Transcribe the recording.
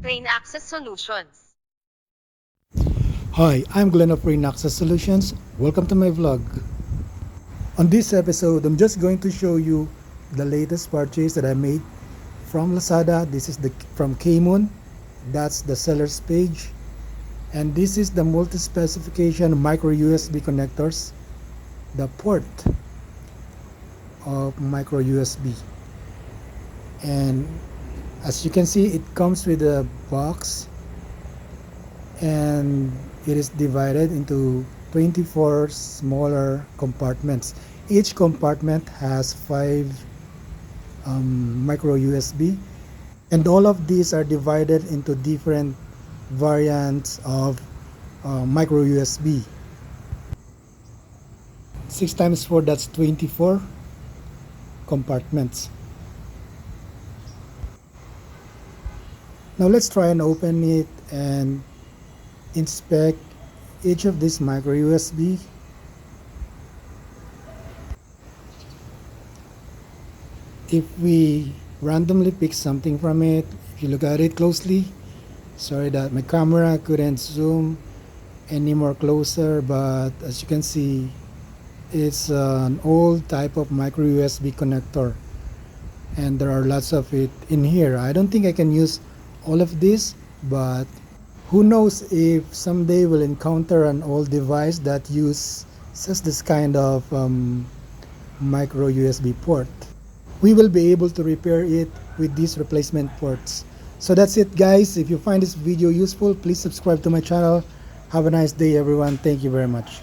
Rain Access Solutions. Hi, I'm Glenn of Rain Access Solutions. Welcome to my vlog. On this episode, I'm just going to show you the latest purchase that I made from Lazada. This is from Kmoon. That's the seller's page. And this is the multi-specification micro USB connectors, the port of micro USB. And as you can see, it comes with a box and it is divided into 24 smaller compartments. Each compartment has 5 micro USB, and all of these are divided into different variants of micro USB. 6 times 4, that's 24 compartments. Now let's try and open it and inspect each of these micro USB. If we randomly pick something from it, if you look at it closely, sorry that my camera couldn't zoom any more closer, but as you can see, it's an old type of micro USB connector, and there are lots of it in here. I don't think I can use all of this, but who knows if someday we'll encounter an old device that uses this kind of micro USB port. We will be able to repair it with these replacement ports. So that's it, guys. If you find this video useful, please subscribe to my channel. Have a nice day, everyone. Thank you very much.